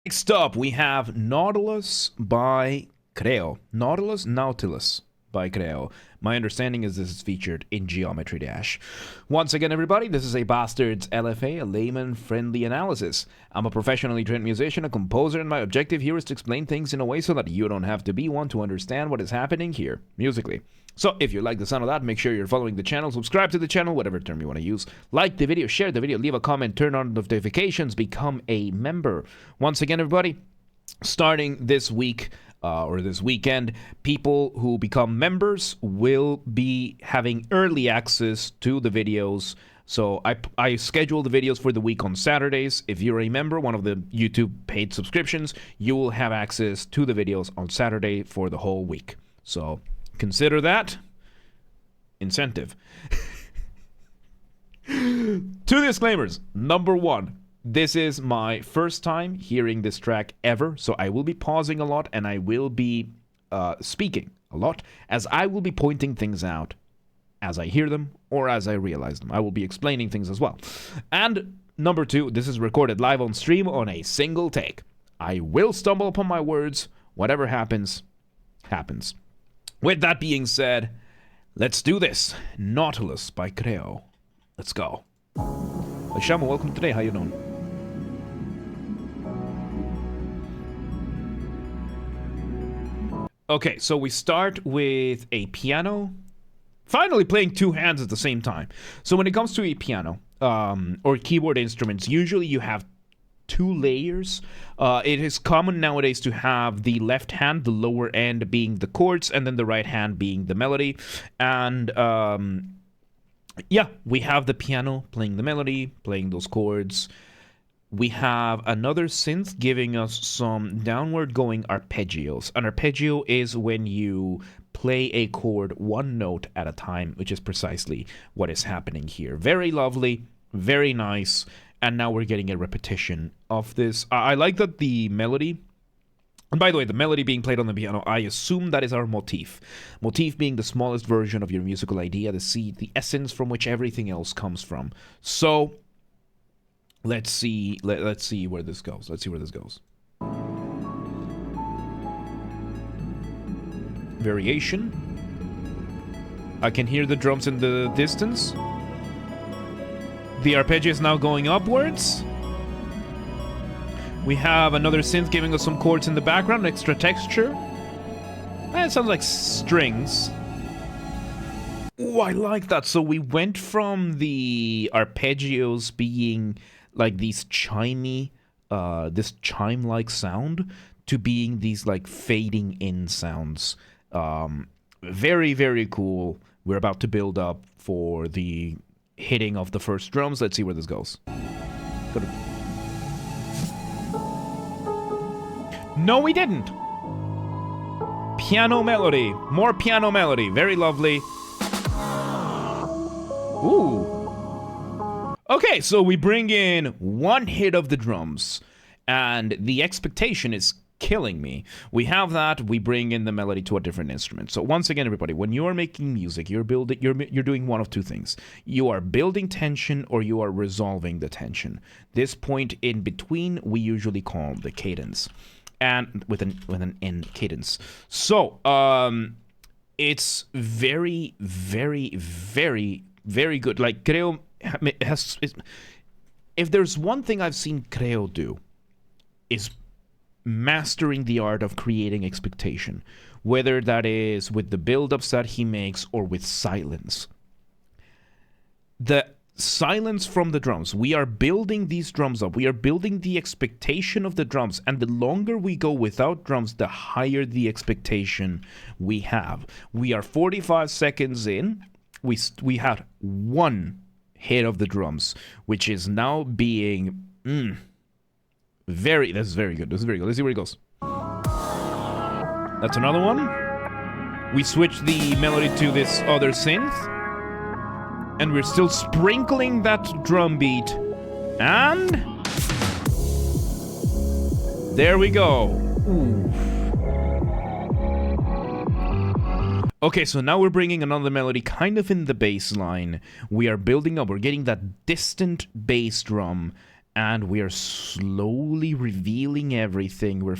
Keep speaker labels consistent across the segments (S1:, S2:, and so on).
S1: Next up, we have Nautilus by Creo. Nautilus by Creo. My understanding is this is featured in Geometry Dash. Once again, everybody, this is a Basterd's LFA, a layman-friendly analysis. I'm a professionally trained musician, a composer, and my objective here is to explain things in a way so that you don't have to be one to understand what is happening here, musically. So, if you like the sound of that, make sure you're following the channel, subscribe to the channel, whatever term you want to use. Like the video, share the video, leave a comment, turn on notifications, become a member. Once again, everybody, starting this week, or this weekend, people who become members will be having early access to the videos. So I schedule the videos for the week on Saturdays. If you're a member, one of the YouTube paid subscriptions, you will have access to the videos on Saturday for the whole week. So consider that incentive. Two disclaimers. Number one, this is my first time hearing this track ever, so I will be pausing a lot and I will be speaking a lot, as I will be pointing things out as I hear them or as I realize them. I will be explaining things as well. And number two, this is recorded live on stream on a single take. I will stumble upon my words. Whatever happens, happens. With that being said, let's do this. Nautilus by Creo. Let's go. Shama, welcome today. How you doing? Okay, so we start with a piano. Finally playing two hands at the same time. So when it comes to a piano, or keyboard instruments, usually you have two layers. It is common nowadays to have the left hand, the lower end being the chords, and then the right hand being the melody. And yeah, we have the piano playing the melody, playing those chords. We have another synth giving us some downward going arpeggios. An arpeggio is when you play a chord one note at a time, which is precisely what is happening here. Very lovely, very nice. And now we're getting a repetition of this. I like that the melody, and by the way, the melody being played on the piano, I assume that is our motif. Motif being the smallest version of your musical idea, the seed, the essence from which everything else comes from. So let's see where this goes. Let's see where this goes. Variation. I can hear the drums in the distance. The arpeggio is now going upwards. We have another synth giving us some chords in the background, extra texture. It sounds like strings. Oh, I like that. So we went from the arpeggios being like these chimey, this chime-like sound, to being these like fading in sounds. Very, very cool. We're about to build up for the hitting of the first drums. Let's see where this goes. No, we didn't. Piano melody. More piano melody. Very lovely. Ooh. Okay, so we bring in one hit of the drums, and the expectation is killing me. We have that. We bring in the melody to a different instrument. So once again, everybody, when you are making music, you're doing one of two things. You are building tension or you are resolving the tension. This point in between we usually call the cadence, and with an end cadence. So it's very, very, very, very good. Like Creo has, if there's one thing I've seen Creo do, is mastering the art of creating expectation, whether that is with the build-ups that he makes or with silence. The silence from the drums, we are building these drums up, we are building the expectation of the drums, and the longer we go without drums, the higher the expectation we have. We are 45 seconds in, we had one hit of the drums, which is now being this is very good. This is very good. Let's see where it goes. That's another one. We switch the melody to this other synth, and we're still sprinkling that drum beat. And there we go. Ooh. Okay, so now we're bringing another melody kind of in the bass line. We are building up. We're getting that distant bass drum. and we are slowly revealing everything. We're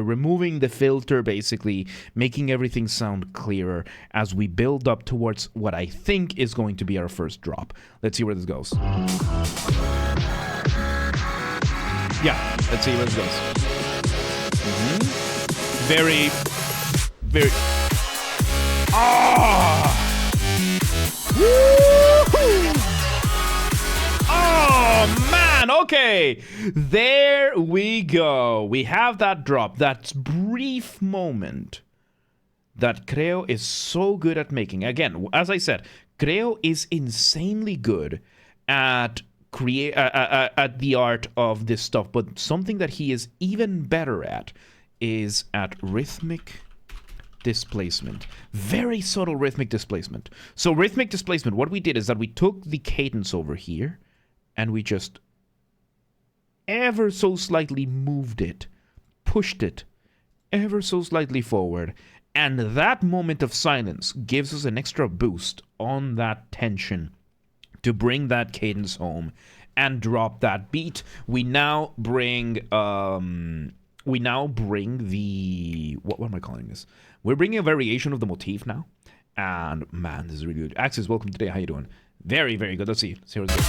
S1: removing the filter, basically, making everything sound clearer as we build up towards what I think is going to be our first drop. Let's see where this goes. Yeah, let's see where this goes. Very... Woo-hoo! Oh, man, okay. There we go. We have that drop, that brief moment that Creo is so good at making. Again, as I said, Creo is insanely good at at the art of this stuff, but something that he is even better at is at rhythmic displacement. Very subtle rhythmic displacement. So rhythmic displacement, what we did is that we took the cadence over here and we just ever so slightly moved it, pushed it ever so slightly forward, and that moment of silence gives us an extra boost on that tension to bring that cadence home and drop that beat. We now bring the what am I calling this? We're bringing a variation of the motif now. And man, this is really good. Axis, welcome today. How you doing? Very, very good. Let's see. Let's see what it is.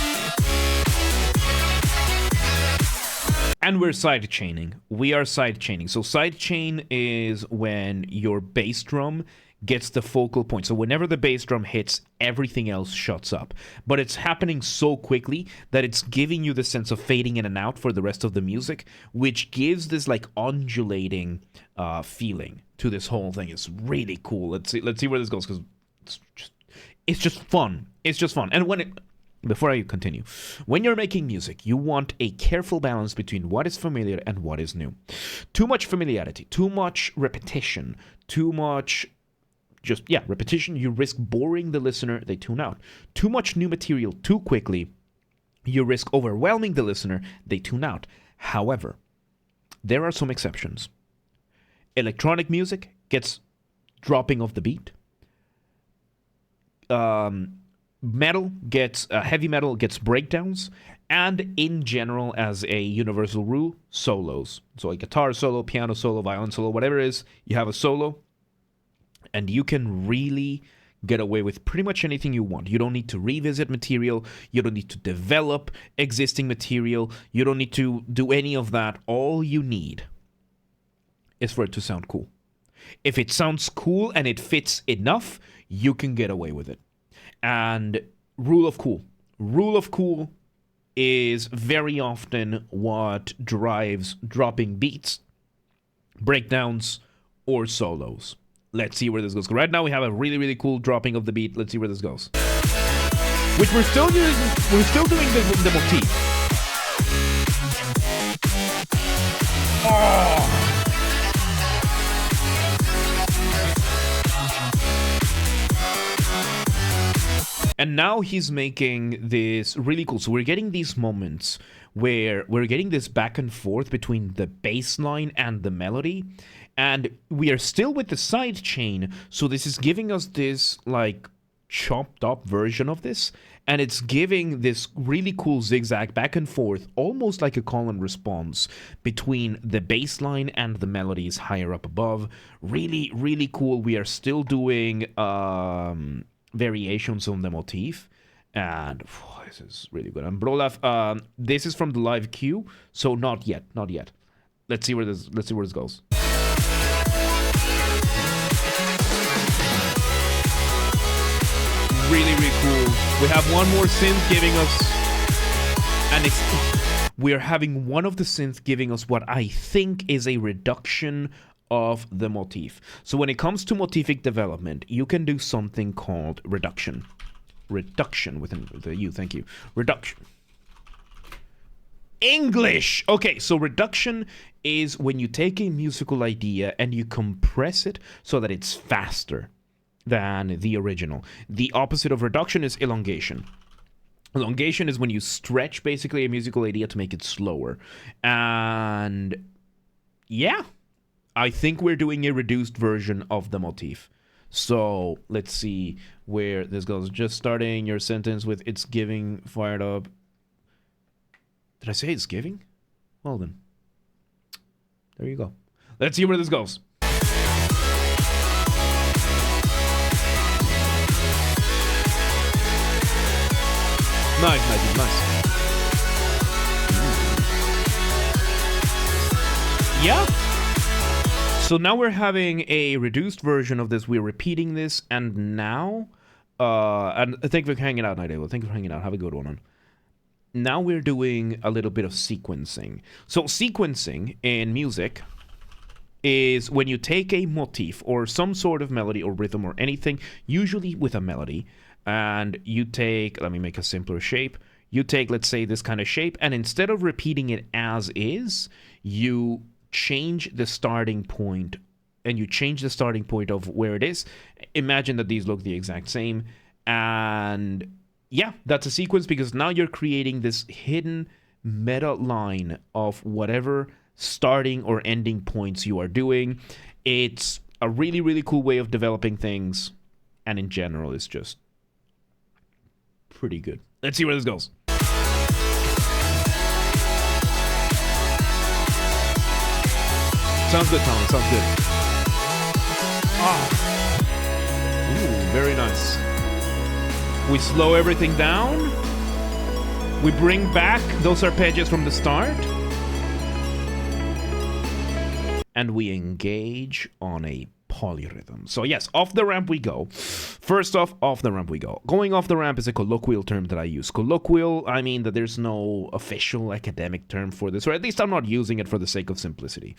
S1: And we're side chaining. We are side chaining. So side chain is when your bass drum gets the focal point. So whenever the bass drum hits, everything else shuts up. But it's happening so quickly that it's giving you the sense of fading in and out for the rest of the music, which gives this like undulating feeling to this whole thing. It's really cool. Let's see where this goes, because it's just fun. It's just fun. And before I continue, when you're making music, you want a careful balance between what is familiar and what is new. Too much familiarity, too much repetition, too much repetition, you risk boring the listener, they tune out. Too much new material too quickly, you risk overwhelming the listener, they tune out. However, there are some exceptions. Electronic music gets dropping of the beat. Heavy metal gets breakdowns, and in general, as a universal rule, solos. So a guitar solo, piano solo, violin solo, whatever it is, you have a solo, and you can really get away with pretty much anything you want. You don't need to revisit material. You don't need to develop existing material. You don't need to do any of that. All you need is for it to sound cool. If it sounds cool and it fits enough, you can get away with it. And rule of cool. Rule of cool is very often what drives dropping beats, breakdowns, or solos. Let's see where this goes. Right now we have a really, really cool dropping of the beat. Let's see where this goes. Which we're still doing the motif. Oh! And now he's making this really cool. So we're getting these moments where we're getting this back and forth between the bass line and the melody. And we are still with the side chain. So this is giving us this like chopped up version of this. And it's giving this really cool zigzag back and forth, almost like a call and response between the bass line and the melodies higher up above. Really, really cool. We are still doing variations on the motif, and this is really good. And Brolaf, this is from the live queue, so not yet. Let's see where this goes. Really, really cool. We have one more synth giving us we are having one of the synths giving us what I think is a reduction of the motif. So when it comes to motific development, you can do something called reduction. Reduction within the U, thank you. Reduction. English! Okay, so reduction is when you take a musical idea and you compress it so that it's faster than the original. The opposite of reduction is elongation. Elongation is when you stretch basically a musical idea to make it slower. And yeah, I think we're doing a reduced version of the motif. So let's see where this goes. Just starting your sentence with "it's giving fired up." Did I say it's giving? Well then. There you go. Let's see where this goes. Nice. Yeah. So now we're having a reduced version of this. We're repeating this, and now, and thank you for hanging out, Night Owl. Thank you for hanging out. Have a good one. Now we're doing a little bit of sequencing. So sequencing in music is when you take a motif or some sort of melody or rhythm or anything, usually with a melody, and you take, let me make a simpler shape. You take, let's say, this kind of shape, and instead of repeating it as is, you change the starting point, and you change the starting point of where it is. Imagine that these look the exact same, and yeah, that's a sequence, because now you're creating this hidden meta line of whatever starting or ending points you are doing. It's a really, really cool way of developing things, and in general, it's just pretty good. Let's see where this goes. Sounds good, Tom. Sounds good. Ooh, very nice. We slow everything down. We bring back those arpeggios from the start. And we engage on a polyrhythm. So yes, off the ramp we go. First off the ramp we go. Going off the ramp is a colloquial term that I use. Colloquial, I mean that there's no official academic term for this, or at least I'm not using it for the sake of simplicity.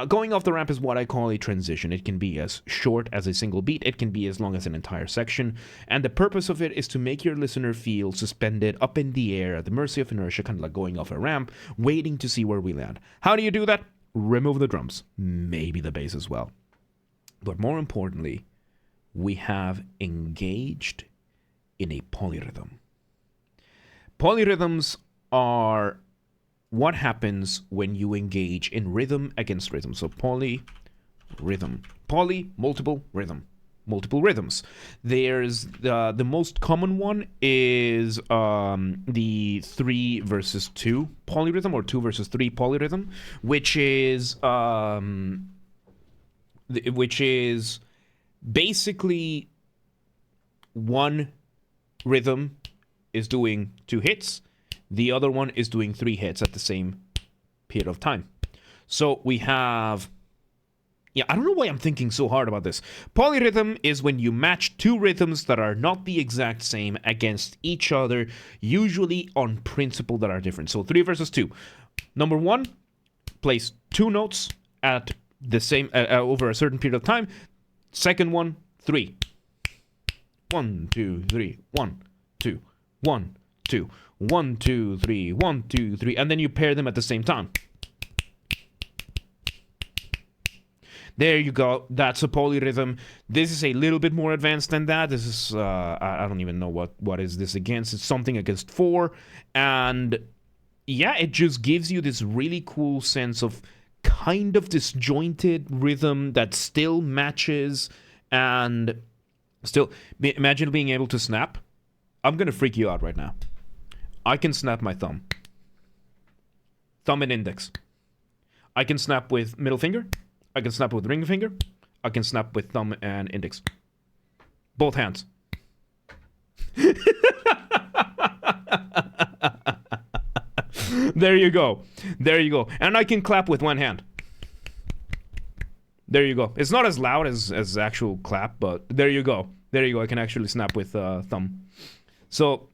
S1: Going off the ramp is what I call a transition. It can be as short as a single beat. It can be as long as an entire section. And the purpose of it is to make your listener feel suspended up in the air at the mercy of inertia, kind of like going off a ramp, waiting to see where we land. How do you do that? Remove the drums, maybe the bass as well. But more importantly, we have engaged in a polyrhythm. Polyrhythms are what happens when you engage in rhythm against rhythm. So polyrhythm. Poly, multiple, rhythm. Multiple rhythms. There's the most common one is the 3 versus 2 polyrhythm, or 2 versus 3 polyrhythm, which is basically one rhythm is doing 2 hits, the other one is doing 3 hits at the same period of time. So we have, yeah, I don't know why I'm thinking so hard about this. Polyrhythm is when you match 2 rhythms that are not the exact same against each other, usually on principle that are different. So 3 versus 2. Number 1, plays 2 notes at the same over a certain period of time. Second one, 3. 1, 2, 3. 1, 2, 1, 2, 1, 2, 3, 1, 2, 3, and then you pair them at the same time. There you go. That's a polyrhythm. This is a little bit more advanced than that. This is I don't even know what is this against. It's something against 4, and yeah, it just gives you this really cool sense of kind of disjointed rhythm that still matches, and still, imagine being able to snap. I'm gonna freak you out right now. I can snap my thumb and index. I can snap with middle finger. I can snap with ring finger. I can snap with thumb and index. Both hands. There you go. There you go. And I can clap with one hand. There you go. It's not as loud as actual clap, but there you go. There you go. I can actually snap with thumb. So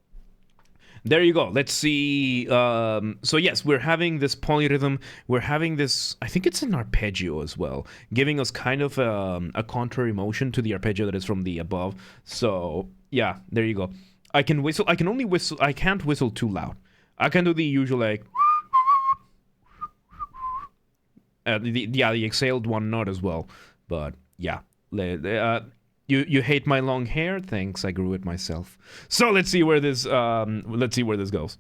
S1: there you go. Let's see. So yes, we're having this polyrhythm. We're having this, I think it's an arpeggio as well, giving us kind of a contrary motion to the arpeggio that is from the above. So yeah, there you go. I can whistle. I can only whistle. I can't whistle too loud. I can do the usual like the exhaled one not as well, but yeah. You hate my long hair? Thanks, I grew it myself. So let's see where this goes.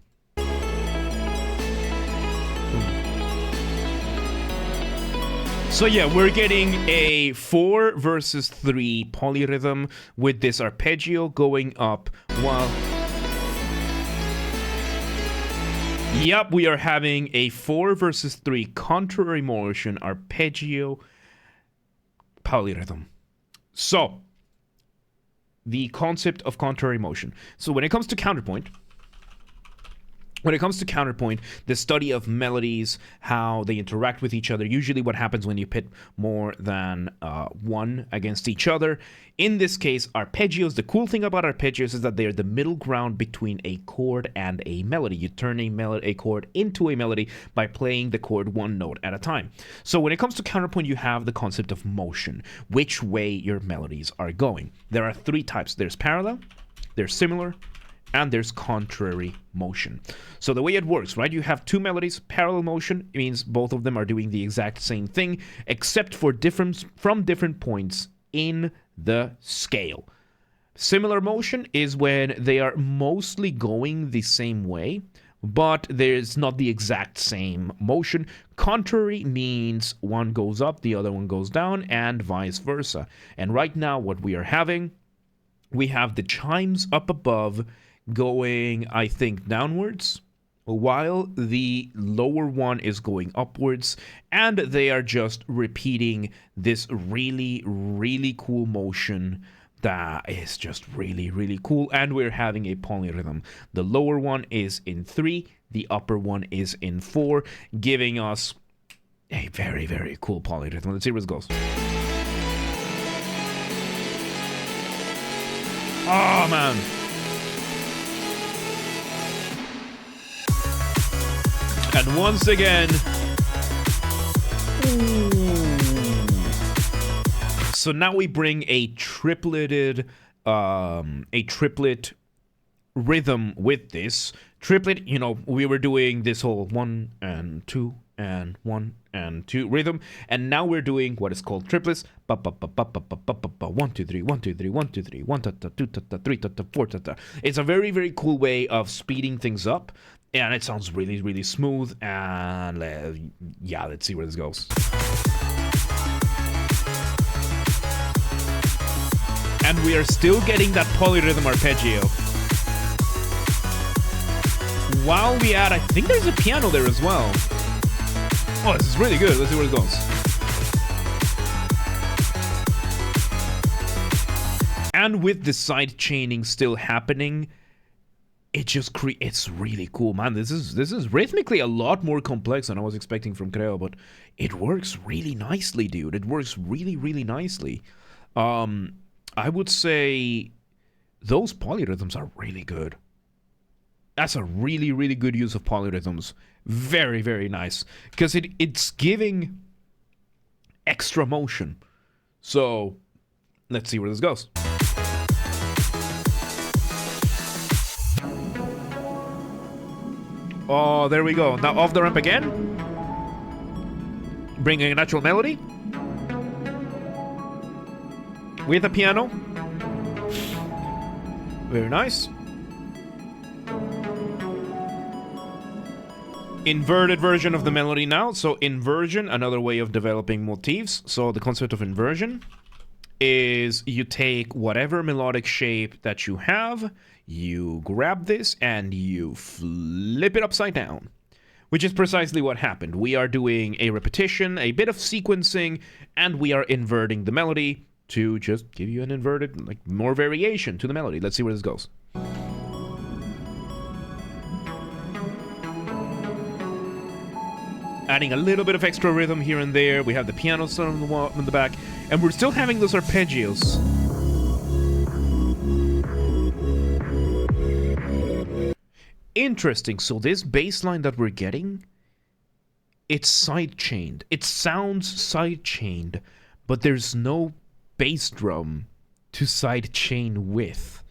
S1: So yeah, we're getting a 4 versus 3 polyrhythm with this arpeggio going up while Yep, we are having a 4 versus 3 contrary motion arpeggio polyrhythm. So, the concept of contrary motion. So when it comes to counterpoint, the study of melodies, how they interact with each other, usually what happens when you pit more than one against each other. In this case, arpeggios, the cool thing about arpeggios is that they're the middle ground between a chord and a melody. You turn a chord into a melody by playing the chord one note at a time. So when it comes to counterpoint, you have the concept of motion, which way your melodies are going. There are 3 types. There's parallel, there's similar, and there's contrary motion. So the way it works, right? You have 2 melodies. Parallel motion means both of them are doing the exact same thing, except for from different points in the scale. Similar motion is when they are mostly going the same way, but there's not the exact same motion. Contrary means one goes up, the other one goes down, and vice versa. And right now what we are having, we have the chimes up above going, I think, downwards, while the lower one is going upwards, and they are just repeating this really, really cool motion that is just really, really cool. And we're having a polyrhythm. The lower one is in 3, the upper one is in 4, giving us a very, very cool polyrhythm. Let's see where it goes. Oh, man. And once again, so now we bring a triplet rhythm with this. Triplet, you know, we were doing this whole 1 and 2 and 1 and 2 rhythm, and now we're doing what is called triplets. 1 2 3 1 2 3 1 2 3 1 ta ta 2 ta ta 3 ta ta 4 ta ta. It's a very, very cool way of speeding things up. And it sounds really, really smooth, and yeah, let's see where this goes. And we are still getting that polyrhythm arpeggio. While we add, I think there's a piano there as well. Oh, this is really good. Let's see where it goes. And with the side chaining still happening, it just it's really cool, man. This is rhythmically a lot more complex than I was expecting from Creo, but it works really nicely, dude. It works really, really nicely. I would say those polyrhythms are really good. That's a really, really good use of polyrhythms. Very, very nice. Because it's giving extra motion. So, let's see where this goes. Oh, there we go. Now off the ramp again. Bringing a natural melody. With a piano. Very nice. Inverted version of the melody now. So inversion, another way of developing motifs. So the concept of inversion is you take whatever melodic shape that you have, you grab this and you flip it upside down, which is precisely what happened. We are doing a repetition, a bit of sequencing, and we are inverting the melody to just give you an inverted, like, more variation to the melody. Let's see where this goes. Adding a little bit of extra rhythm here and there. We have the piano sound in the back, and we're still having those arpeggios. Interesting. So this bass line that we're getting, it's side-chained. It sounds side-chained, but there's no bass drum to side-chain with.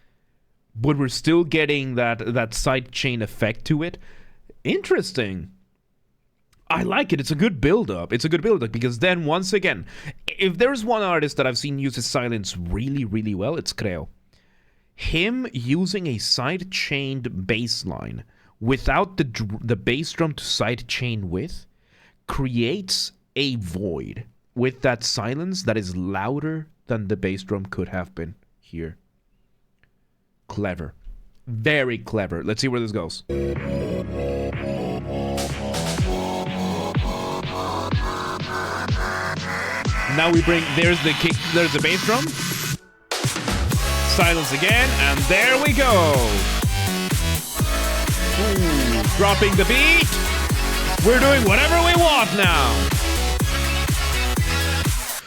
S1: But we're still getting that side-chain effect to it. Interesting. I like it. It's a good build-up. It's a good build-up because then, once again, if there's one artist that I've seen use his silence really, really well, it's Creo. Him using a side-chained bass line without the bass drum to side-chain with creates a void with that silence that is louder than the bass drum could have been here. Clever. Very clever. Let's see where this goes. Now we bring, there's the kick, there's the bass drum. Silence again, and there we go. Ooh, dropping the beat. We're doing whatever we want now.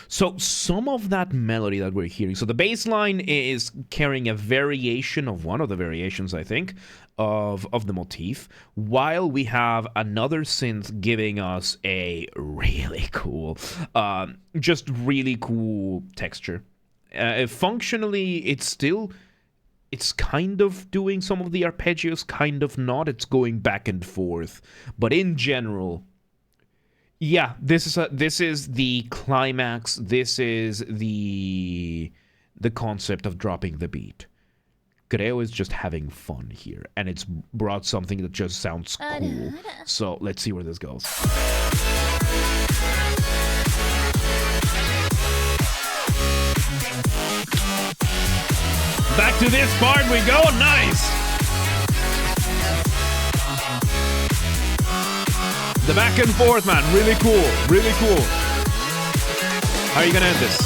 S1: So some of that melody that we're hearing, so the bass line is carrying a variation of one of the variations, I think, of the motif, while we have another synth giving us a really cool, just really cool texture. Functionally, it's kind of doing some of the arpeggios, kind of not. It's going back and forth, but in general, yeah, this is the climax. This is the concept of dropping the beat. Creo is just having fun here, and it's brought something that just sounds cool. So let's see where this goes. Back to this part we go. Nice. The back and forth, man. Really cool. Really cool. How are you gonna end this?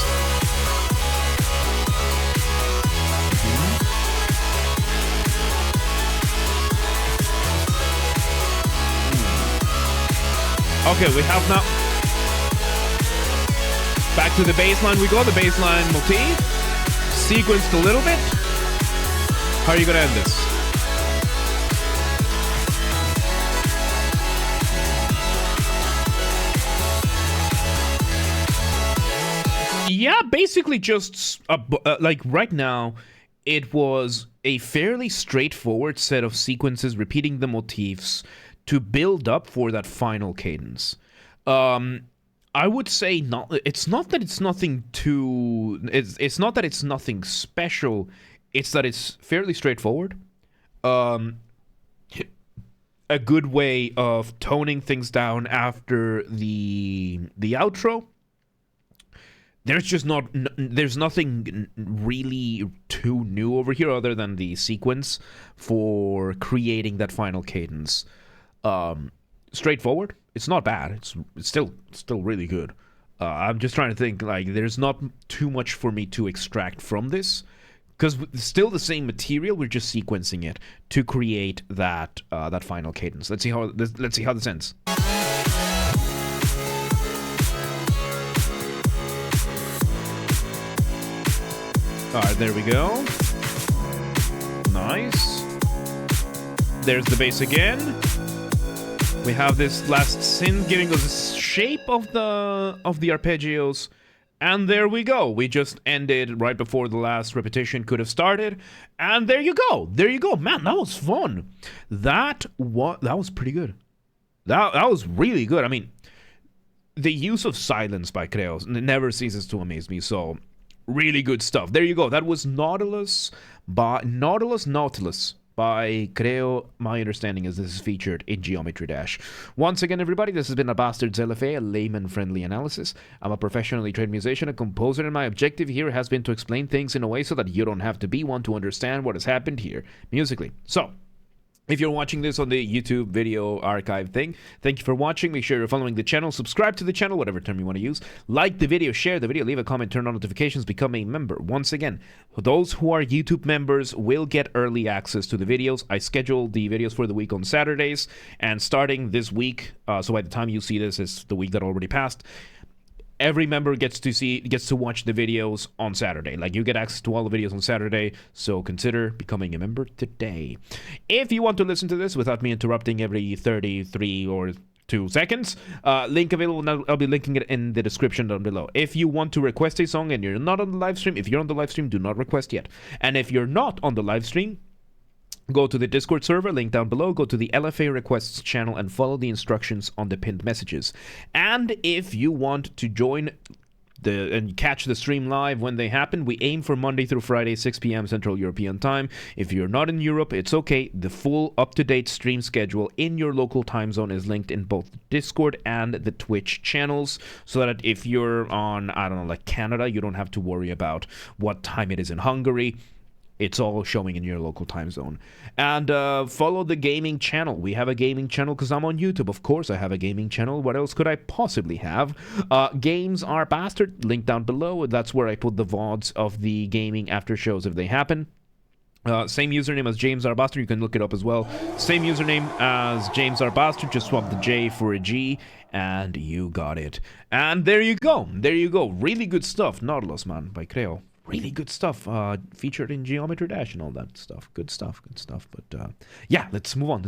S1: Okay, we have now. Back to the bass line we go. The bass line motif. Sequenced a little bit. How are you gonna end this? Yeah, basically just like right now, it was a fairly straightforward set of sequences repeating the motifs to build up for that final cadence. I would say not. It's not that it's nothing too. It's not that it's nothing special. It's that it's fairly straightforward. A good way of toning things down after the outro. There's just not. There's nothing really too new over here other than the sequence for creating that final cadence. Straightforward. It's not bad. It's still really good. I'm just trying to think, like, there's not too much for me to extract from this, because it's still the same material. We're just sequencing it to create that that final cadence. Let's see how this ends. All right, there we go. Nice. There's the bass again. We have this last synth giving us the shape of the arpeggios, and there we go. We just ended right before the last repetition could have started, and there you go. There you go, man. That was fun. That was pretty good. That was really good. I mean, the use of silence by Creo never ceases to amaze me. So, really good stuff. There you go. That was Nautilus by Nautilus by Creo. My understanding is this is featured in Geometry Dash. Once again, everybody, this has been a Basterd's LFA, a layman-friendly analysis. I'm a professionally trained musician and composer, and my objective here has been to explain things in a way so that you don't have to be one to understand what has happened here musically. So, if you're watching this on the YouTube video archive thing, thank you for watching. Make sure you're following the channel, subscribe to the channel, whatever term you want to use. Like the video, share the video, leave a comment, turn on notifications, become a member. Once again, those who are YouTube members will get early access to the videos. I schedule the videos for the week on Saturdays, and starting this week, so by the time you see this, is the week that already passed. Every member gets to watch the videos on Saturday. Like, you get access to all the videos on Saturday, so consider becoming a member today. If you want to listen to this without me interrupting every 33 or 2 seconds, link available. I'll be linking it in the description down below. If you want to request a song and you're not on the live stream, if you're on the live stream, do not request yet. And if you're not on the live stream, go to the Discord server, link down below, go to the LFA requests channel, and follow the instructions on the pinned messages. And if you want to join and catch the stream live when they happen, we aim for Monday through Friday, 6 p.m. Central European Time. If you're not in Europe, it's okay. The full up-to-date stream schedule in your local time zone is linked in both Discord and the Twitch channels, so that if you're on, I don't know, like Canada, you don't have to worry about what time it is in Hungary. it's all showing in your local time zone. And follow the gaming channel. We have a gaming channel because I'm on YouTube. Of course I have a gaming channel. What else could I possibly have? Games are Basterd, link down below. That's where I put the VODs of the gaming after shows if they happen. Same username as James R. Basterd. You can look it up as well. Same username as James R. Basterd. Just swap the J for a G, and you got it. And there you go. There you go. Really good stuff. Nautilus, man, by Creo. Really good stuff. Featured in Geometry Dash and all that stuff. Good stuff. Good stuff. But yeah, let's move on.